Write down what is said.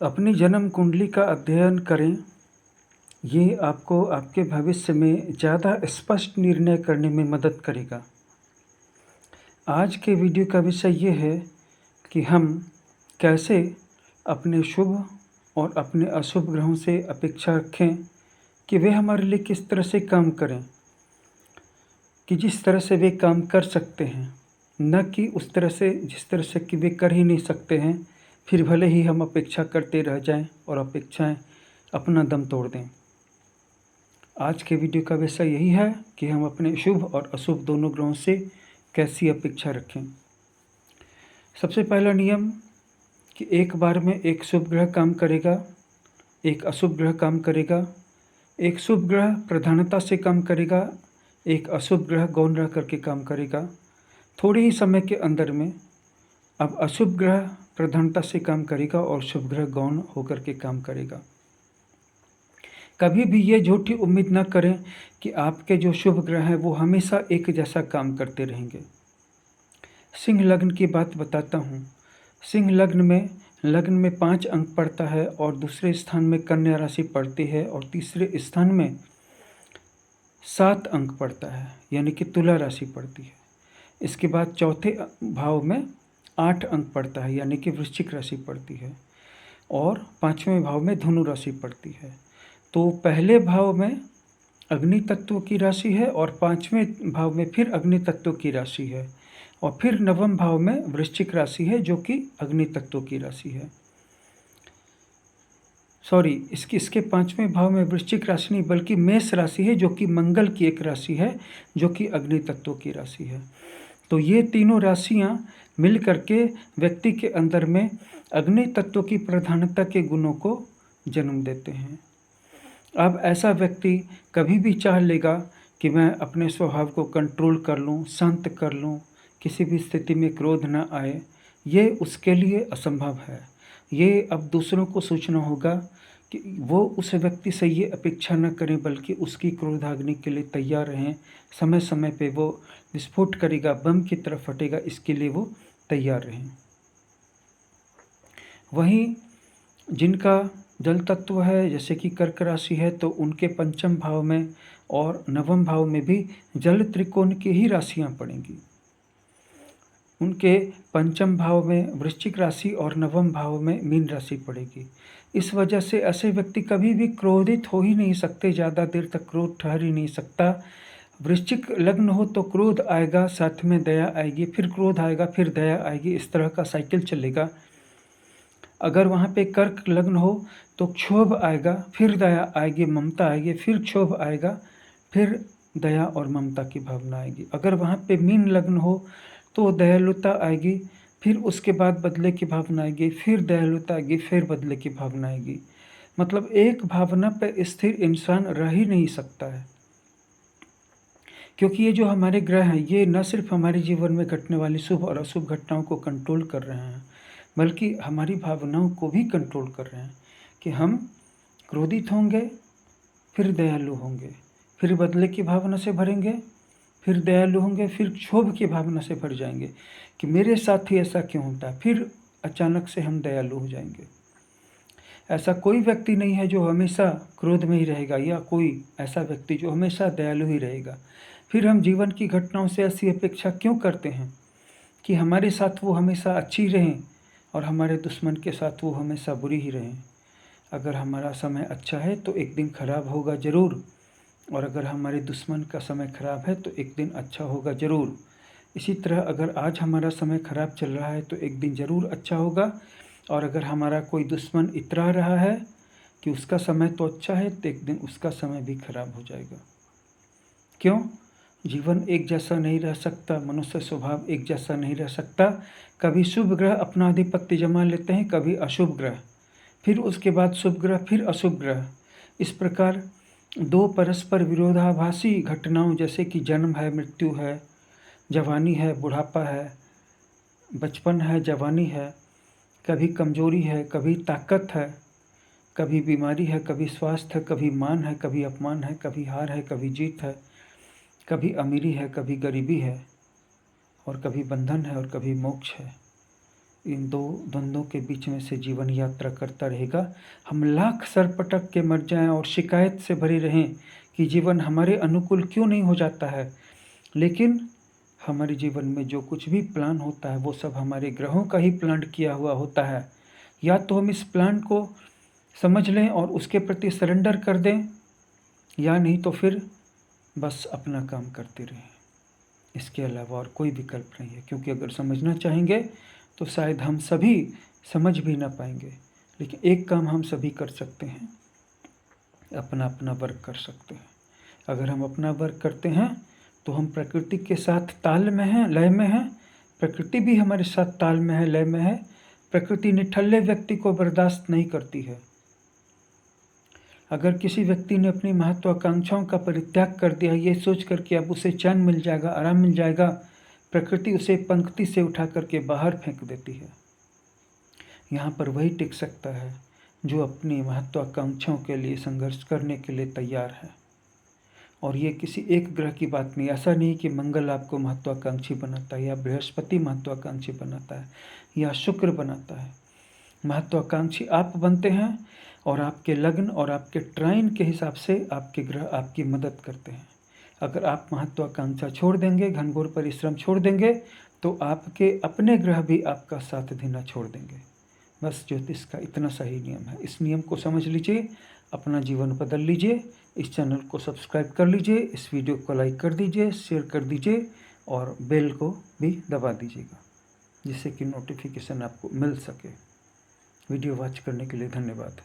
अपनी जन्म कुंडली का अध्ययन करें। ये आपको आपके भविष्य में ज़्यादा स्पष्ट निर्णय करने में मदद करेगा। आज के वीडियो का विषय ये है कि हम कैसे अपने शुभ और अपने अशुभ ग्रहों से अपेक्षा रखें कि वे हमारे लिए किस तरह से काम करें, कि जिस तरह से वे काम कर सकते हैं, न कि उस तरह से जिस तरह से कि वे कर ही नहीं सकते हैं, फिर भले ही हम अपेक्षा करते रह जाएं और अपेक्षाएं अपना दम तोड़ दें। आज के वीडियो का विषय यही है कि हम अपने शुभ और अशुभ दोनों ग्रहों से कैसी अपेक्षा रखें। सबसे पहला नियम कि एक बार में एक शुभ ग्रह काम करेगा, एक अशुभ ग्रह काम करेगा। एक शुभ ग्रह प्रधानता से काम करेगा, एक अशुभ ग्रह गौण रह करके काम करेगा। थोड़े ही समय के अंदर में अब अशुभ ग्रह प्रधानता से काम करेगा और शुभ ग्रह गौण होकर के काम करेगा। कभी भी ये झूठी उम्मीद न करें कि आपके जो शुभ ग्रह हैं वो हमेशा एक जैसा काम करते रहेंगे। सिंह लग्न की बात बताता हूँ। सिंह लग्न में 5 अंक पड़ता है और दूसरे स्थान में कन्या राशि पड़ती है और तीसरे स्थान में 7 अंक पड़ता है, यानी कि तुला राशि पड़ती है। इसके बाद चौथे भाव में 8 अंक पड़ता है, यानी कि वृश्चिक राशि पड़ती है और 5वें भाव में धनु राशि पड़ती है। तो पहले भाव में अग्नि तत्व की राशि है और 5वें भाव में फिर अग्नि तत्व की राशि है और फिर 9वें भाव में वृश्चिक राशि है जो कि अग्नि तत्व की राशि है। इसके 5वें भाव में वृश्चिक राशि नहीं बल्कि मेष राशि है जो कि मंगल की एक राशि है जो कि अग्नि तत्व की राशि है। तो ये तीनों राशियां मिल करके व्यक्ति के अंदर में अग्नि तत्व की प्रधानता के गुणों को जन्म देते हैं। अब ऐसा व्यक्ति कभी भी चाह लेगा कि मैं अपने स्वभाव को कंट्रोल कर लूं, शांत कर लूं, किसी भी स्थिति में क्रोध न आए, ये उसके लिए असंभव है। ये अब दूसरों को सोचना होगा कि वो उस व्यक्ति से ये अपेक्षा न करें बल्कि उसकी क्रोधाग्नि के लिए तैयार रहें। समय समय पे वो विस्फोट करेगा, बम की तरफ फटेगा, इसके लिए वो तैयार रहें। वहीं जिनका जल तत्व है, जैसे कि कर्क राशि है, तो उनके 5म भाव में और 9वें भाव में भी जल त्रिकोण की ही राशियां पड़ेंगी। उनके 5म भाव में वृश्चिक राशि और 9वें भाव में मीन राशि पड़ेगी। इस वजह से ऐसे व्यक्ति कभी भी क्रोधित हो ही नहीं सकते, ज़्यादा देर तक क्रोध ठहर ही नहीं सकता। वृश्चिक लग्न हो तो क्रोध आएगा, साथ में दया आएगी, फिर क्रोध आएगा, फिर दया आएगी, इस तरह का साइकिल चलेगा। अगर वहाँ पे कर्क लग्न हो तो क्षोभ आएगा, फिर दया आएगी, ममता आएगी, फिर क्षोभ आएगा, फिर दया और ममता की भावना आएगी। अगर वहाँ पे मीन लग्न हो तो दयालुता आएगी, फिर उसके बाद बदले की भावना आएगी, फिर दयालुता आएगी, फिर बदले की भावना आएगी। मतलब एक भावना पे स्थिर इंसान रह ही नहीं सकता है, क्योंकि ये जो हमारे ग्रह हैं ये न सिर्फ हमारे जीवन में घटने वाली शुभ और अशुभ घटनाओं को कंट्रोल कर रहे हैं बल्कि हमारी भावनाओं को भी कंट्रोल कर रहे हैं कि हम क्रोधित होंगे, फिर दयालु होंगे, फिर बदले की भावना से भरेंगे, फिर दयालु होंगे, फिर क्षोभ की भावना से भर जाएंगे कि मेरे साथ ही ऐसा क्यों होता है, फिर अचानक से हम दयालु हो जाएंगे। ऐसा कोई व्यक्ति नहीं है जो हमेशा क्रोध में ही रहेगा या कोई ऐसा व्यक्ति जो हमेशा दयालु ही रहेगा। फिर हम जीवन की घटनाओं से ऐसी अपेक्षा क्यों करते हैं कि हमारे साथ वो हमेशा अच्छी रहें और हमारे दुश्मन के साथ वो हमेशा बुरी ही रहें। अगर हमारा समय अच्छा है तो एक दिन खराब होगा ज़रूर, और अगर हमारे दुश्मन का समय खराब है तो एक दिन अच्छा होगा ज़रूर। इसी तरह अगर आज हमारा समय खराब चल रहा है तो एक दिन ज़रूर अच्छा होगा, और अगर हमारा कोई दुश्मन इतरा रहा है कि उसका समय तो अच्छा है तो एक दिन उसका समय भी खराब हो जाएगा। क्यों? जीवन एक जैसा नहीं रह सकता, मनुष्य स्वभाव एक जैसा नहीं रह सकता। कभी शुभ ग्रह अपना आधिपत्य जमा लेते हैं, कभी अशुभ ग्रह, फिर उसके बाद शुभ ग्रह, फिर अशुभ ग्रह। इस प्रकार दो परस्पर विरोधाभासी घटनाओं जैसे कि जन्म है, मृत्यु है, जवानी है, बुढ़ापा है, बचपन है, जवानी है, कभी कमजोरी है, कभी ताकत है, कभी बीमारी है, कभी स्वास्थ्य है, कभी मान है, कभी अपमान है, कभी हार है, कभी जीत है, कभी अमीरी है, कभी गरीबी है, और कभी बंधन है और कभी मोक्ष है। इन दो द्वंद्वों के बीच में से जीवन यात्रा करता रहेगा। हम लाख सर पटक के मर जाएं और शिकायत से भरे रहें कि जीवन हमारे अनुकूल क्यों नहीं हो जाता है, लेकिन हमारे जीवन में जो कुछ भी प्लान होता है वो सब हमारे ग्रहों का ही प्लान किया हुआ होता है। या तो हम इस प्लान को समझ लें और उसके प्रति सरेंडर कर दें, या नहीं तो फिर बस अपना काम करते रहें। इसके अलावा और कोई विकल्प नहीं है, क्योंकि अगर समझना चाहेंगे तो शायद हम सभी समझ भी ना पाएंगे। लेकिन एक काम हम सभी कर सकते हैं, अपना अपना वर्क कर सकते हैं। अगर हम अपना वर्क करते हैं तो हम प्रकृति के साथ ताल में हैं, लय में हैं। प्रकृति भी हमारे साथ ताल में है, लय में है। प्रकृति निठल्ले व्यक्ति को बर्दाश्त नहीं करती है। अगर किसी व्यक्ति ने अपनी महत्वाकांक्षाओं का परित्याग कर दिया ये सोच कर कि अब उसे चैन मिल जाएगा, आराम मिल जाएगा, प्रकृति उसे पंक्ति से उठा करके बाहर फेंक देती है। यहाँ पर वही टिक सकता है जो अपनी महत्वाकांक्षाओं के लिए संघर्ष करने के लिए तैयार है। और ये किसी एक ग्रह की बात नहीं, ऐसा नहीं कि मंगल आपको महत्वाकांक्षी बनाता है, या बृहस्पति महत्वाकांक्षी बनाता है, या शुक्र बनाता है। महत्वाकांक्षी आप बनते हैं और आपके लग्न और आपके ट्राइन के हिसाब से आपके ग्रह आपकी मदद करते हैं। अगर आप महत्वाकांक्षा छोड़ देंगे, घनघोर परिश्रम छोड़ देंगे, तो आपके अपने ग्रह भी आपका साथ देना छोड़ देंगे। बस ज्योतिष का इतना सही नियम है। इस नियम को समझ लीजिए, अपना जीवन बदल लीजिए। इस चैनल को सब्सक्राइब कर लीजिए, इस वीडियो को लाइक कर दीजिए, शेयर कर दीजिए और बेल को भी दबा दीजिएगा, जिससे कि नोटिफिकेशन आपको मिल सके। वीडियो वॉच करने के लिए धन्यवाद।